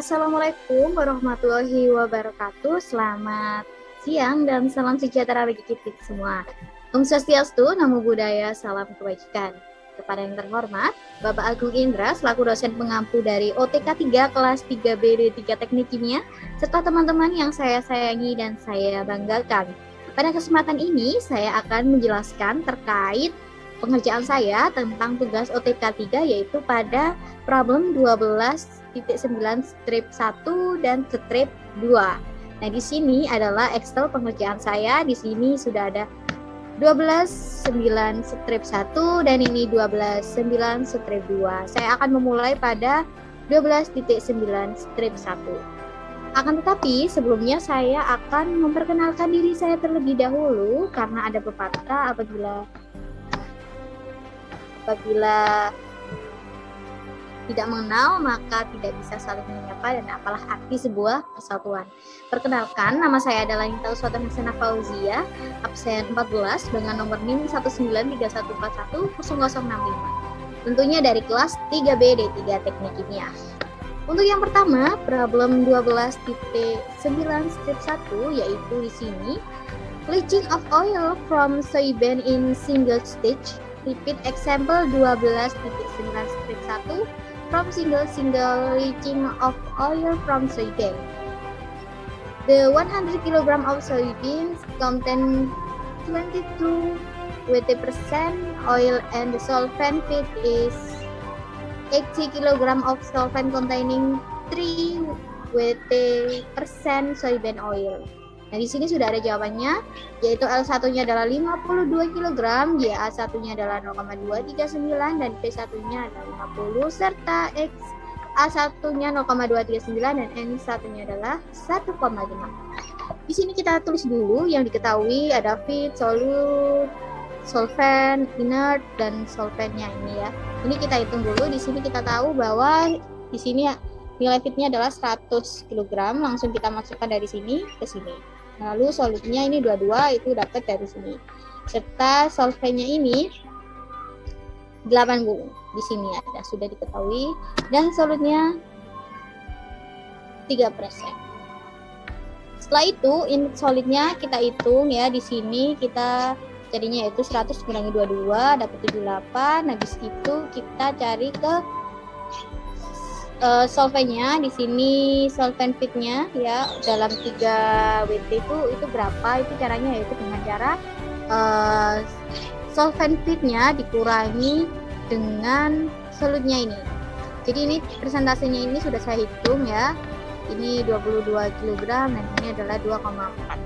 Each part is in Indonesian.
Assalamualaikum warahmatullahi wabarakatuh. Selamat siang dan salam sejahtera bagi kita semua. Om Swastiastu, Namo Buddhaya, salam kebajikan. Kepada yang terhormat, Bapak Agung Indra selaku dosen pengampu dari OTK 3 kelas 3B D3 Teknik Kimia, serta teman-teman yang saya sayangi dan saya banggakan. Pada kesempatan ini, saya akan menjelaskan terkait pengerjaan saya tentang tugas OTK 3, yaitu pada problem 12.9/1 dan strip 2. Nah, di sini adalah Excel pengerjaan saya. Di sini sudah ada 12.9/1 dan ini 12.9/2. Saya akan memulai pada 12.9/1. Akan tetapi sebelumnya saya akan memperkenalkan diri saya terlebih dahulu, karena ada pepatah apabila tidak mengenal maka tidak bisa saling menyapa, dan apalah arti sebuah persatuan. Perkenalkan, nama saya adalah Nita Uswata Hasanah Fauzia, absen 14 dengan nomor NIM 193141065. Tentunya dari kelas 3B D3 Teknik Kimia. Untuk yang pertama, problem 12.9/1, yaitu di sini leaching of oil from soybean in single stage. Repeat example 12.9/1 from single leaching of oil from soybean. The 100 kg of soybeans contain 22% oil and the solvent feed is 80 kg of solvent containing 3% soybean oil. Nah, di sini sudah ada jawabannya, yaitu L1-nya adalah 52 kg, YA1-nya adalah 0,239, dan P1-nya adalah 50, serta XA1-nya 0,239, dan N1-nya adalah 1,5. Di sini kita tulis dulu yang diketahui, ada feed, solute, solvent, inert, dan solventnya ini ya. Ini kita hitung dulu. Di sini kita tahu bahwa di sini nilai feednya adalah 100 kg, langsung kita masukkan dari sini ke sini. Lalu solutnya ini 22, itu dapat dari sini. Serta solventnya ini 80. Di sini ada, sudah diketahui. Dan solutnya 3%. Setelah itu, input solidnya kita hitung ya. Di sini kita jadinya yaitu 100 kurangi 22 dapat 78. Habis itu kita cari ke solventnya. Di sini solvent feednya ya dalam 3 WT itu berapa? Itu caranya yaitu dengan cara solvent feednya dikurangi dengan solutnya ini. Jadi ini persentasenya ini sudah saya hitung ya. Ini 22 kg dan ini adalah 2,4.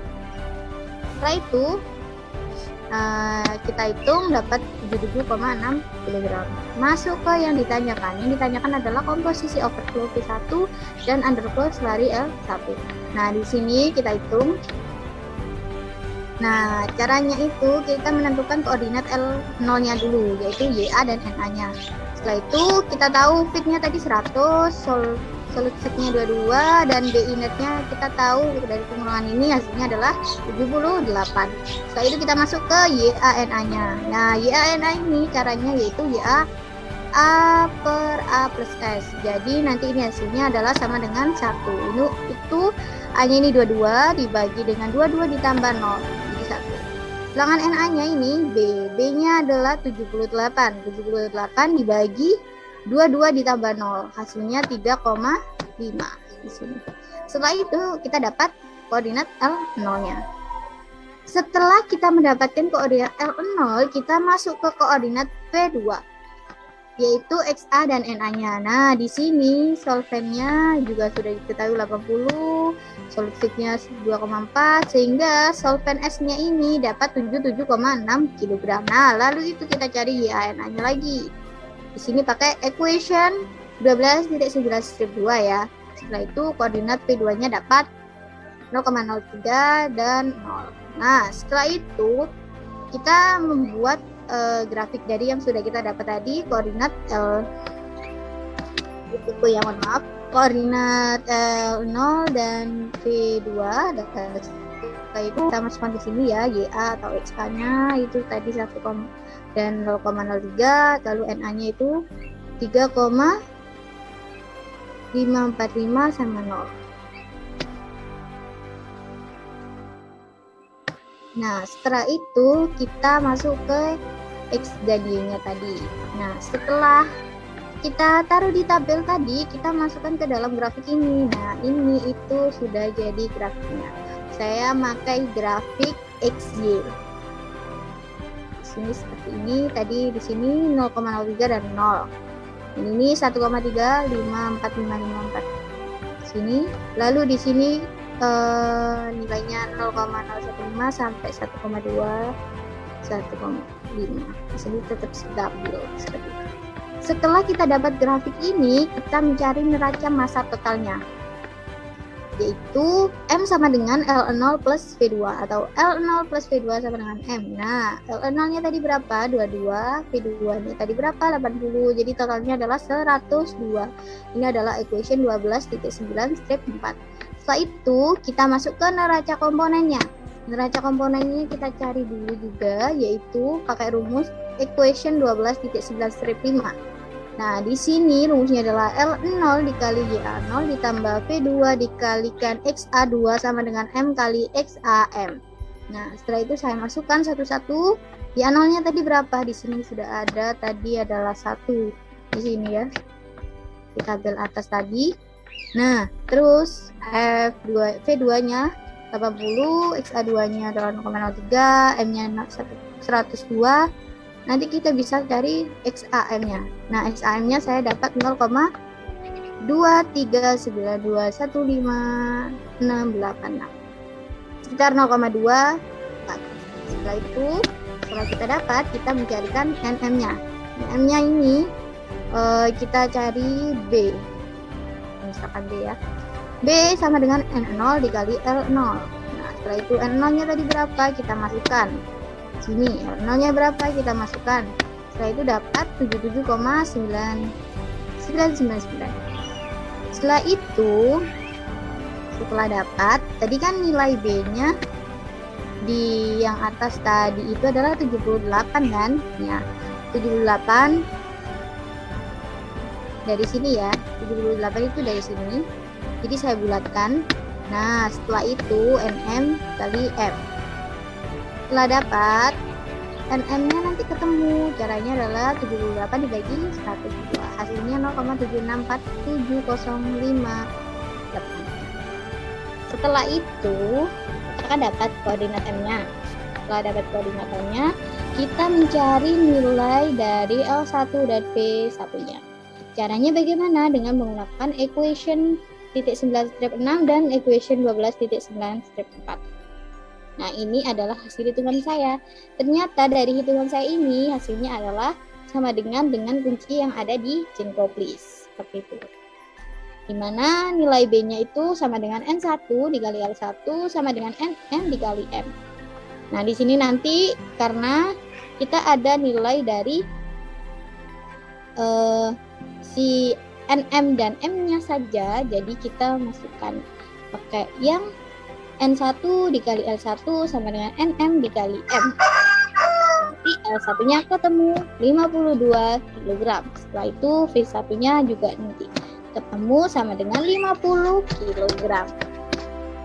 Setelah itu kita hitung dapat 77,6 kg. Masuk ke yang ditanyakan. Yang ditanyakan adalah komposisi overflow P1 dan underflow slurry L1. Nah, di sini kita hitung. Nah, caranya itu kita menentukan koordinat L0-nya dulu, yaitu YA dan NA-nya. Setelah itu kita tahu feednya tadi 100, solute feednya 22, dan B inert-nya kita tahu dari pengurangan ini hasilnya adalah 78. Setelah itu kita masuk ke YANA-nya. Nah, YANA ini caranya yaitu YA A per A plus S. Jadi nanti ini hasilnya adalah sama dengan 1. Itu A-nya ini 22 dibagi dengan 22 ditambah 0. Jadi 1. Sedangkan NA-nya ini B-nya adalah 78. 78 dibagi 22 ditambah 0, hasilnya 3,5 di sini. Setelah itu kita dapat koordinat L0-nya. Setelah kita mendapatkan koordinat L0, kita masuk ke koordinat P2, yaitu XA dan NA-nya. Nah, di sini solventnya juga sudah diketahui 80, solute feednya 2,4, sehingga solvent S-nya ini dapat 77,6 kg. Nah, lalu itu kita cari YANA-nya lagi. Di sini pakai equation 12.9/2 ya. Setelah itu koordinat P2-nya dapat 0,03 dan 0. Nah, setelah itu kita membuat grafik dari yang sudah kita dapat tadi, koordinat koordinat L0 dan P2. Setelah itu kita masukkan di sini ya, YA atau XK-nya itu tadi 1, dan 0,03, lalu NA-nya itu 3,5 545 sama 0. Nah, setelah itu kita masuk ke X dan Y-nya tadi. Nah, setelah kita taruh di tabel tadi, kita masukkan ke dalam grafik ini. Nah, ini itu sudah jadi grafiknya. Saya pakai grafik XY. Sini seperti ini, tadi di sini 0,03 dan 0. Ini 1,3545554. Sini, lalu di sini nilainya 0,015 sampai 1,2, 1,5. Di sini tetap stabil seperti itu. Setelah kita dapat grafik ini, kita mencari neraca massa totalnya, yaitu M sama dengan L0 plus V2 atau L0 plus V2 sama dengan M. Nah, L0-nya tadi berapa? 22, V2-nya tadi berapa? 80. Jadi totalnya adalah 102. Ini adalah equation 12.9/4. Setelah itu, kita masuk ke neraca komponennya. Neraca komponennya kita cari dulu juga, yaitu pakai rumus equation 12.9/5. Nah, di sini rumusnya adalah L0 dikali YA0 ditambah V2 dikalikan XA2 sama dengan M kali XAM. Nah, setelah itu saya masukkan satu-satu. YA0-nya tadi berapa? Di sini sudah ada, tadi adalah 1. Di sini ya. Di tabel atas tadi. Nah, terus V2-nya 80, XA2-nya adalah 0,03, M-nya 102. Nanti kita bisa cari XAM-nya. Nah, XAM-nya saya dapat 0,239215686. Sekitar 0,2. Setelah itu, setelah kita dapat, kita mencarikan NM-nya. NM-nya ini kita cari B. Misalkan B ya. B sama dengan N0 dikali L0. Nah, setelah itu N0-nya tadi berapa? Kita masukkan. Sini L0-nya berapa, kita masukkan. Setelah itu dapat 77,999. Setelah itu, setelah dapat, tadi kan nilai B-nya di yang atas tadi itu adalah 78 kan? Ya, 78 dari sini ya. 78 itu dari sini. Jadi saya bulatkan. Nah, setelah itu NM kali M. Setelah dapat NM-nya nanti ketemu, caranya adalah 78 dibagi 102, hasilnya 0,764705. Setelah itu kita akan dapat koordinat M-nya. Setelah dapat koordinat M-nya, kita mencari nilai dari L1 dan V1-nya. Caranya bagaimana? Dengan menggunakan equation 9/6 dan equation 12.9/4. Nah, ini adalah hasil hitungan saya. Ternyata dari hitungan saya ini hasilnya adalah sama dengan kunci yang ada di Genkoplis. Seperti itu. Dimana nilai B-nya itu sama dengan N1 dikali L1 sama dengan NM dikali M. Nah, di sini nanti karena kita ada nilai dari si NM dan M-nya saja, jadi kita masukkan pakai yang N1 dikali L1 sama dengan NM dikali M. Nanti L1-nya ketemu 52 kg. Setelah itu V1-nya juga nanti ketemu sama dengan 50 kg.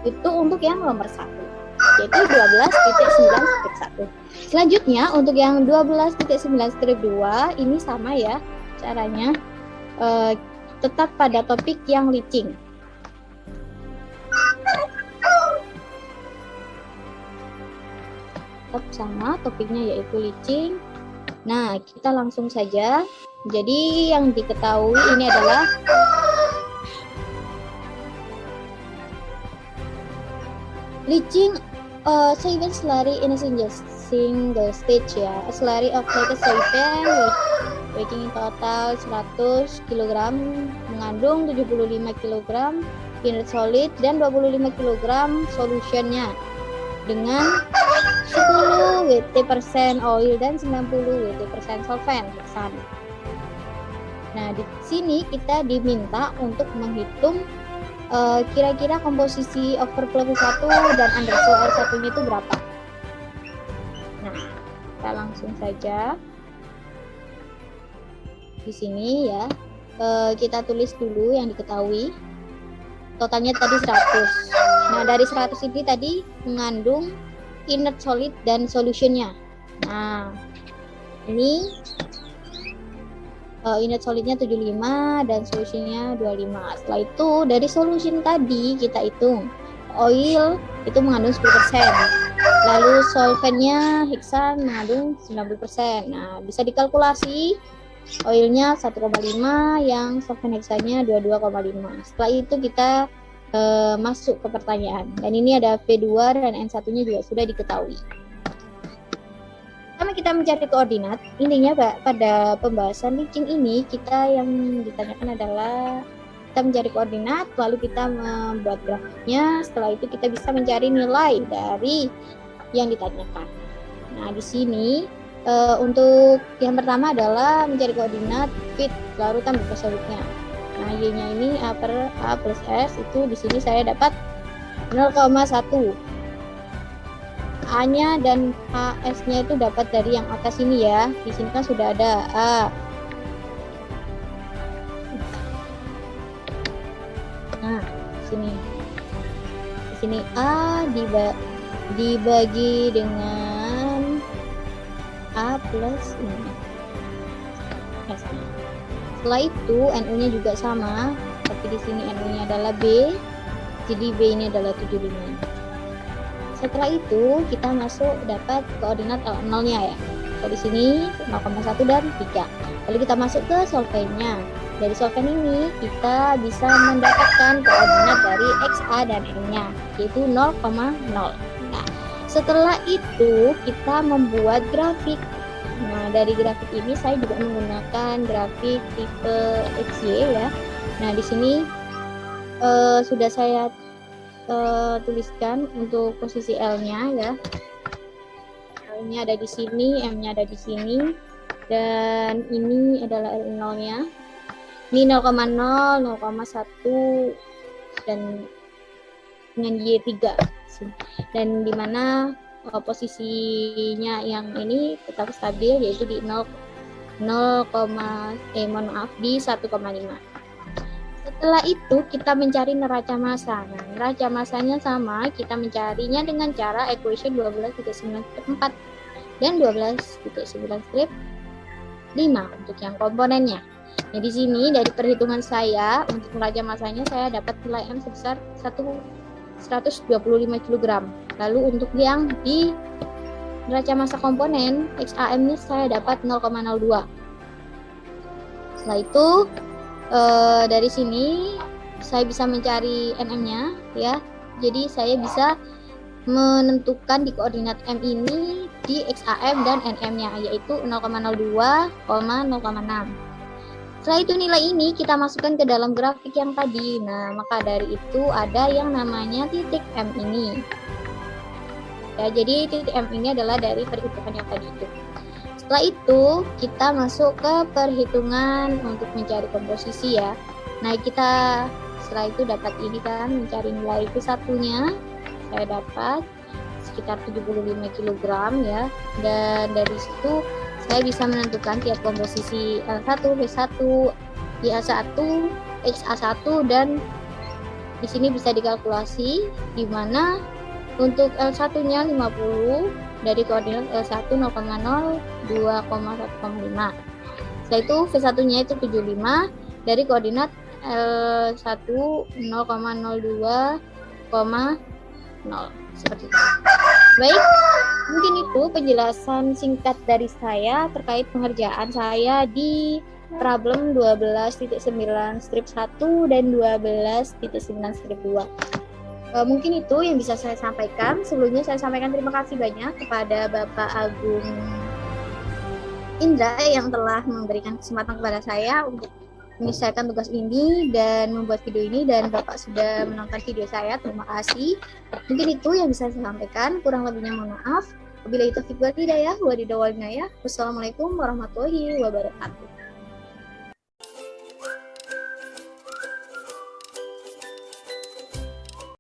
Itu untuk yang nomor 1, yaitu 12.9/1. Selanjutnya untuk yang 12.9/2 ini sama ya caranya, tetap pada topik yang leaching. Tetap sama topiknya yaitu leaching. Nah, kita langsung saja. Jadi yang diketahui ini adalah leaching solvent slurry in a single stage ya. A slurry of liquid solvent weighing in total 100 kg mengandung 75 kg inert solid dan 25 kg solutionnya dengan 10 Wt% oil dan 90 Wt% solvent. Nah, di sini kita diminta untuk menghitung kira-kira komposisi overflow V1 dan underflow R1-nya itu berapa. Nah, kita langsung saja di sini ya. kita tulis dulu yang diketahui. Totalnya tadi 100. Nah, dari 100 ini tadi mengandung inert solid dan solutionnya. Nah, ini inert solidnya 75 dan solutionnya 25. Setelah itu dari solution tadi kita hitung. Oil itu mengandung 10%. Lalu solventnya heksan mengandung 90%. Nah, bisa dikalkulasi oilnya 1,5, yang solvent heksannya 22,5. Setelah itu kita masuk ke pertanyaan. Dan ini ada V2 dan N1-nya juga sudah diketahui. Pertama kita mencari koordinat. Intinya pada pembahasan leaching ini kita yang ditanyakan adalah kita mencari koordinat, lalu kita membuat grafiknya. Setelah itu kita bisa mencari nilai dari yang ditanyakan. Nah, di sini untuk yang pertama adalah mencari koordinat fit larutan bersolidnya. Nah, Y-nya ini A per A plus S, itu di sini saya dapat 0,1. A-nya dan AS-nya itu dapat dari yang atas ini ya. Di sini kan sudah ada A. Nah, di sini A dibagi dengan A plus ini. Setelah itu NU-nya juga sama, tapi di sini NU-nya adalah B, jadi B ini adalah 75. Setelah itu kita masuk dapat koordinat L0-nya ya. Kalau di sini 0,1 dan 3. Lalu kita masuk ke solventnya. Dari solvent ini kita bisa mendapatkan koordinat dari XA dan N-nya, yaitu 0,0. Nah, setelah itu kita membuat grafik. Nah, dari grafik ini saya juga menggunakan grafik tipe XY ya. Nah, di sini sudah saya tuliskan untuk posisi L-nya ya. L-nya ada di sini, M-nya ada di sini, dan ini adalah L0-nya. Ini 0,0, 0,1 dan dengan Y3. Dan di mana posisinya yang ini tetap stabil, yaitu di 1,5. Setelah itu kita mencari neraca massa. Nah, neraca massanya sama, kita mencarinya dengan cara equation 12.9 strip 4 dan 12.9 strip 5 untuk yang komponennya. Nah, di sini dari perhitungan saya untuk neraca massanya saya dapat nilai M sebesar 125 kg. Lalu untuk yang di neraca massa komponen XAM-nya saya dapat 0,02. Setelah itu dari sini saya bisa mencari NM-nya ya. Jadi saya bisa menentukan di koordinat M ini di XAM dan NM-nya, yaitu 0,02, 0,6. Setelah itu nilai ini kita masukkan ke dalam grafik yang tadi. Nah, maka dari itu ada yang namanya titik M ini. Ya, jadi titik M ini adalah dari perhitungan yang tadi itu. Setelah itu kita masuk ke perhitungan untuk mencari komposisi ya. Nah, kita setelah itu dapat ini kan, mencari nilai V1-nya. Saya dapat sekitar 75 kg ya. Dan dari situ saya bisa menentukan tiap komposisi L1, V1, IA1, XA1, dan di sini bisa dikalkulasi di mana untuk L1-nya 50 dari koordinat L1 0,0, 2,1,5. Setelah itu V1-nya itu 75 dari koordinat L1 0,02,0 seperti itu. Baik, mungkin itu penjelasan singkat dari saya terkait pengerjaan saya di problem 12.9 strip 1 dan 12.9 strip 2. Mungkin itu yang bisa saya sampaikan. Sebelumnya saya sampaikan terima kasih banyak kepada Bapak Agung Indra yang telah memberikan kesempatan kepada saya untuk menyelesaikan tugas ini dan membuat video ini, dan Bapak sudah menonton video saya. Terima kasih. Mungkin itu yang bisa saya sampaikan. Kurang lebihnya mohon maaf. Wabillahi taufiq wal hidayah. Wassalamualaikum warahmatullahi wabarakatuh.